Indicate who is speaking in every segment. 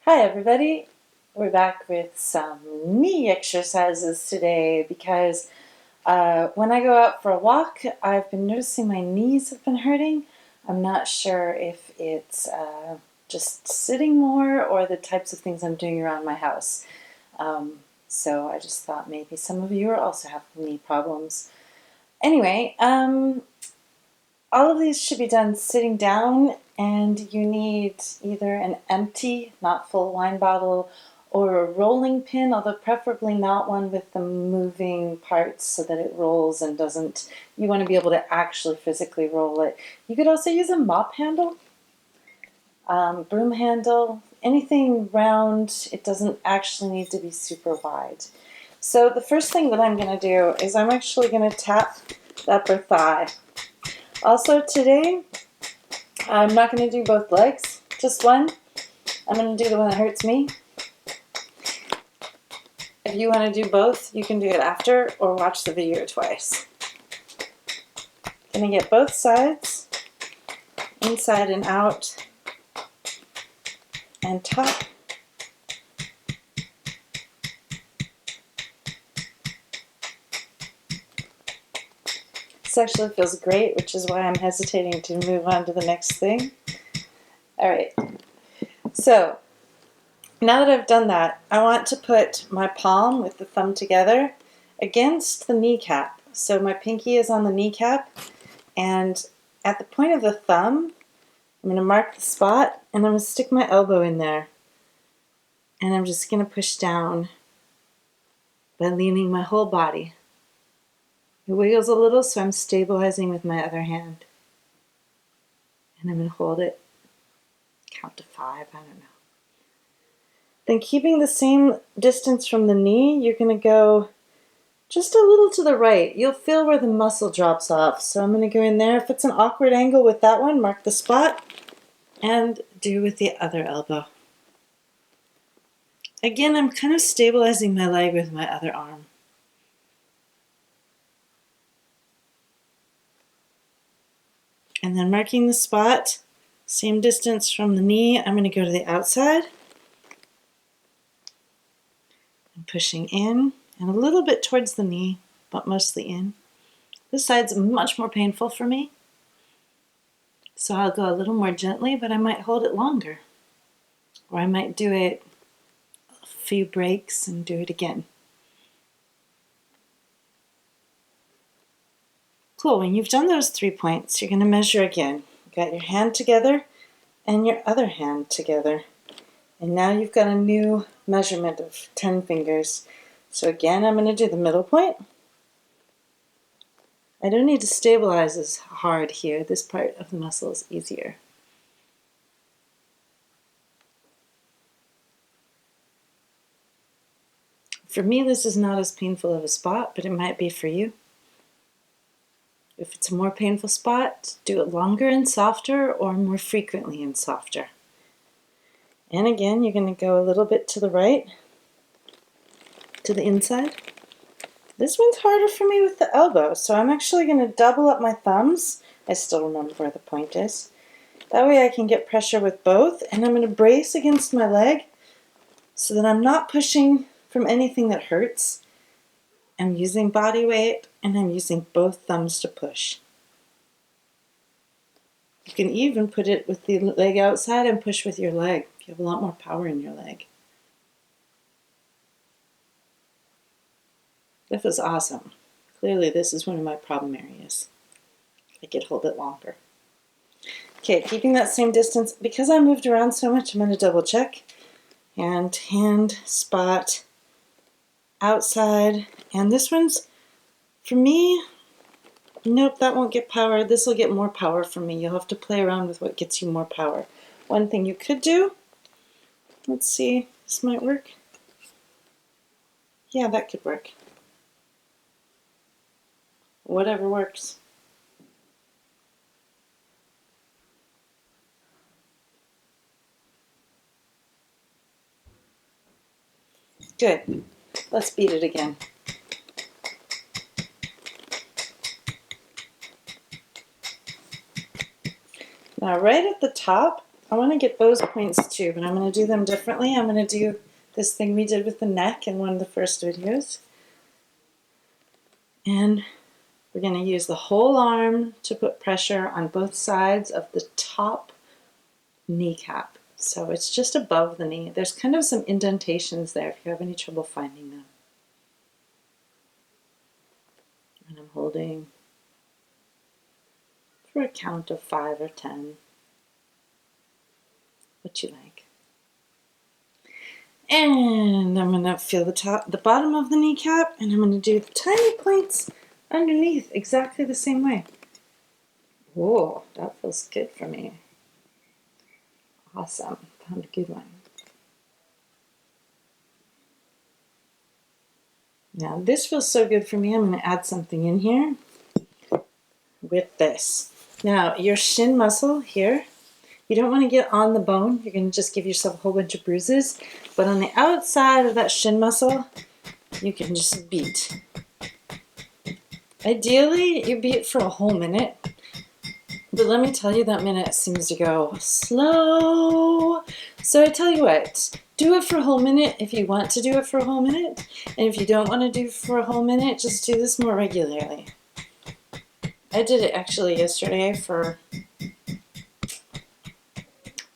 Speaker 1: Hi everybody, we're back with some knee exercises today because when I go out for a walk, I've been noticing my knees have been hurting. I'm not sure if it's just sitting more or the types of things I'm doing around my house. So I just thought maybe some of you are also having knee problems. Anyway, all of these should be done sitting down, and you need either an empty, not full wine bottle, or a rolling pin, although preferably not one with the moving parts so that it rolls and doesn't, you want to be able to actually physically roll it. You could also use a mop handle, broom handle, anything round. It doesn't actually need to be super wide. So the first thing that I'm going to do is I'm actually going to tap the upper thigh. Also today, I'm not going to do both legs, just one. I'm going to do the one that hurts me. If you want to do both, you can do it after or watch the video twice. Going to get both sides, inside and out, and top. This actually feels great, which is why I'm hesitating to move on to the next thing. All right, so now that I've done that, I want to put my palm with the thumb together against the kneecap. So my pinky is on the kneecap, and at the point of the thumb, I'm going to mark the spot, and I'm going to stick my elbow in there. And I'm just going to push down by leaning my whole body. It wiggles a little, so I'm stabilizing with my other hand. And I'm going to hold it, count to 5, I don't know. Then keeping the same distance from the knee, you're going to go just a little to the right. You'll feel where the muscle drops off. So I'm going to go in there. If it's an awkward angle with that one, mark the spot and do with the other elbow. Again, I'm kind of stabilizing my leg with my other arm. And then marking the spot, same distance from the knee, I'm going to go to the outside. I'm pushing in and a little bit towards the knee, but mostly in. This side's much more painful for me, so I'll go a little more gently, but I might hold it longer. Or I might do it a few breaks and do it again. Cool, when you've done those 3 points, you're going to measure again. You've got your hand together and your other hand together. And now you've got a new measurement of 10 fingers. So again, I'm going to do the middle point. I don't need to stabilize as hard here. This part of the muscle is easier. For me, this is not as painful of a spot, but it might be for you. If it's a more painful spot, do it longer and softer or more frequently and softer. And again, you're going to go a little bit to the right, to the inside. This one's harder for me with the elbow, so I'm actually going to double up my thumbs. I still remember where the point is. That way I can get pressure with both, and I'm going to brace against my leg so that I'm not pushing from anything that hurts. I'm using body weight, and I'm using both thumbs to push. You can even put it with the leg outside and push with your leg. You have a lot more power in your leg. That was awesome. Clearly this is one of my problem areas. I could hold it longer. Okay, keeping that same distance. Because I moved around so much, I'm going to double check. And hand, spot, outside. And this one's, for me, nope, that won't get power. This will get more power for me. You'll have to play around with what gets you more power. One thing you could do, let's see, this might work. Yeah, that could work. Whatever works. Good. Let's beat it again. Now right at the top, I want to get those points too, but I'm going to do them differently. I'm going to do this thing we did with the neck in one of the first videos. And we're going to use the whole arm to put pressure on both sides of the top kneecap. So it's just above the knee. There's kind of some indentations there if you have any trouble finding them. And I'm holding for a count of 5 or 10, what you like. And I'm going to feel the bottom of the kneecap, and I'm going to do the tiny points underneath exactly the same way. Whoa, that feels good for me. Awesome, found a good one. Now this feels so good for me, I'm going to add something in here with this. Now your shin muscle here, you don't want to get on the bone. You're going to just give yourself a whole bunch of bruises. But on the outside of that shin muscle, you can just beat. Ideally, you beat for a whole minute. But let me tell you, that minute seems to go slow. So I tell you what, do it for a whole minute if you want to do it for a whole minute. And if you don't want to do it for a whole minute, just do this more regularly. I did it actually yesterday for, I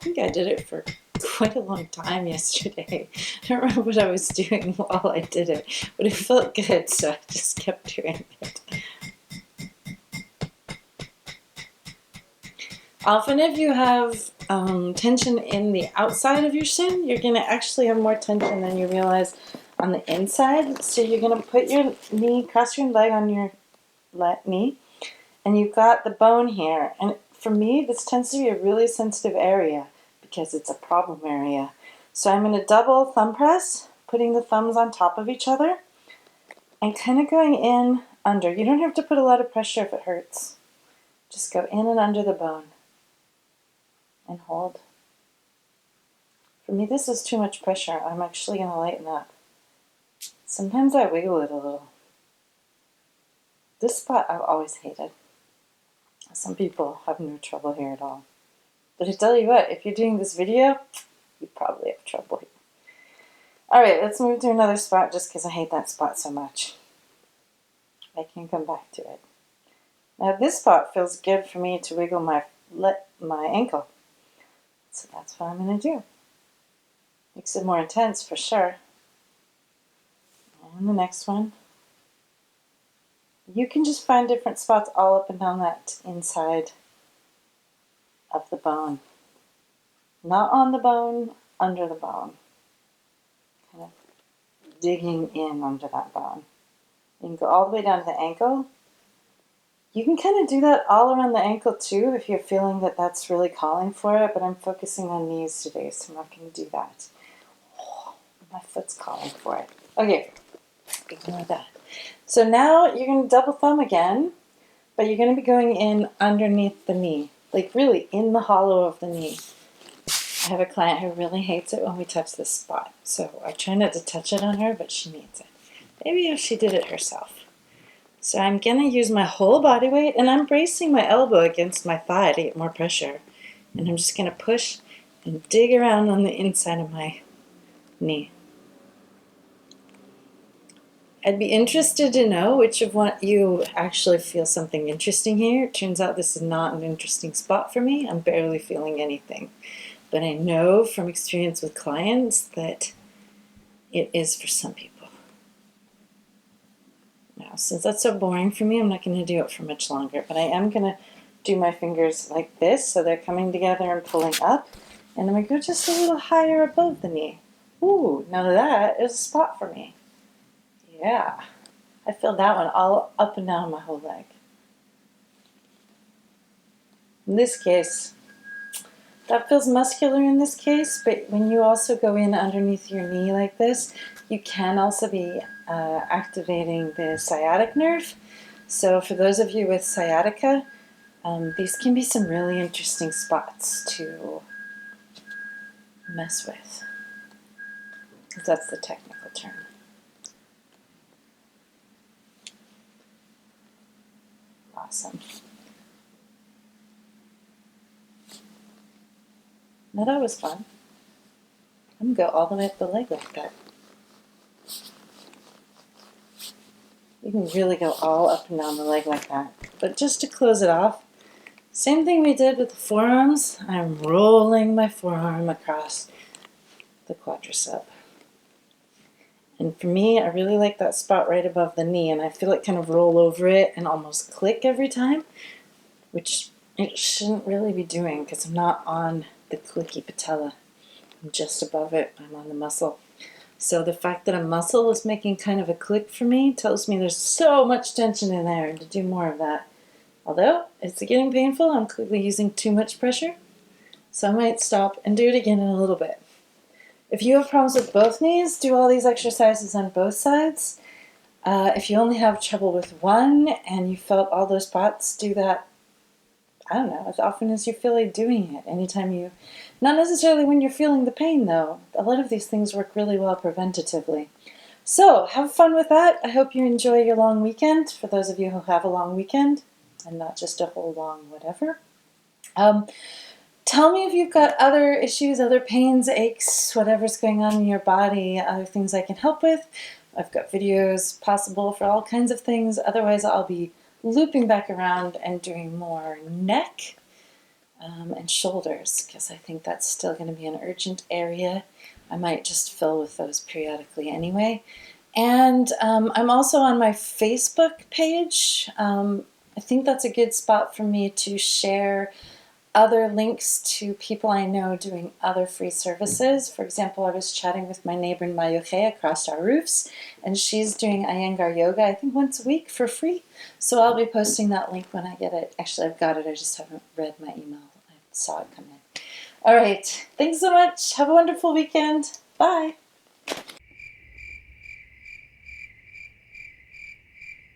Speaker 1: think I did it for quite a long time yesterday. I don't remember what I was doing while I did it, but it felt good, so I just kept doing it. Often if you have tension in the outside of your shin, you're going to actually have more tension than you realize on the inside. So you're going to put your knee, cross your leg on your knee, and you've got the bone here. And for me, this tends to be a really sensitive area because it's a problem area. So I'm going to double thumb press, putting the thumbs on top of each other, and kind of going in under. You don't have to put a lot of pressure if it hurts. Just go in and under the bone. And hold. For me, this is too much pressure. I'm actually going to lighten up. Sometimes I wiggle it a little. This spot I've always hated. Some people have no trouble here at all. But I tell you what, if you're doing this video, you probably have trouble here. Alright, let's move to another spot just because I hate that spot so much. I can come back to it. Now this spot feels good for me to wiggle my ankle. So that's what I'm going to do. Makes it more intense for sure. And the next one. You can just find different spots all up and down that inside of the bone. Not on the bone, under the bone. Kind of digging in under that bone. You can go all the way down to the ankle. You can kind of do that all around the ankle too if you're feeling that that's really calling for it, but I'm focusing on knees today, so I'm not going to do that. Oh, my foot's calling for it. Okay, ignore that. So now you're going to double thumb again, but you're going to be going in underneath the knee, like really in the hollow of the knee. I have a client who really hates it when we touch this spot, so I try not to touch it on her, but she needs it. Maybe if she did it herself. So I'm going to use my whole body weight, and I'm bracing my elbow against my thigh to get more pressure. And I'm just going to push and dig around on the inside of my knee. I'd be interested to know which of you actually feel something interesting here. It turns out this is not an interesting spot for me. I'm barely feeling anything. But I know from experience with clients that it is for some people. Now, since that's so boring for me, I'm not going to do it for much longer, but I am going to do my fingers like this, so they're coming together and pulling up, and I'm going to go just a little higher above the knee. Ooh, now that is a spot for me. Yeah, I feel that one all up and down my whole leg. In this case, that feels muscular in this case, but when you also go in underneath your knee like this, you can also be activating the sciatic nerve. So for those of you with sciatica, these can be some really interesting spots to mess with, because that's the technical term. Awesome. Now that was fun. I'm going to go all the way up the leg like that. You can really go all up and down the leg like that. But just to close it off, same thing we did with the forearms. I'm rolling my forearm across the quadricep. And for me, I really like that spot right above the knee, and I feel it kind of roll over it and almost click every time, which it shouldn't really be doing because I'm not on the clicky patella. I'm just above it. I'm on the muscle. So the fact that a muscle is making kind of a click for me tells me there's so much tension in there, and to do more of that. Although it's getting painful, I'm clearly using too much pressure, so I might stop and do it again in a little bit. If you have problems with both knees, do all these exercises on both sides. If you only have trouble with one and you felt all those spots, do that, I don't know, as often as you feel like doing it. Anytime you, not necessarily when you're feeling the pain though. A lot of these things work really well preventatively. So have fun with that. I hope you enjoy your long weekend, for those of you who have a long weekend and not just a whole long whatever. Tell me if you've got other issues, other pains, aches, whatever's going on in your body, other things I can help with. I've got videos possible for all kinds of things. Otherwise, I'll be looping back around and doing more neck and shoulders, because I think that's still going to be an urgent area. I might just fill with those periodically anyway. And I'm also on my Facebook page. I think that's a good spot for me to share other links to people I know doing other free services. For example, I was chatting with my neighbor in Mayuke across our roofs, and she's doing Iyengar yoga, I think once a week for free. So I'll be posting that link when I get it. Actually, I've got it. I just haven't read my email. I saw it come in. All right. Thanks so much. Have a wonderful weekend. Bye.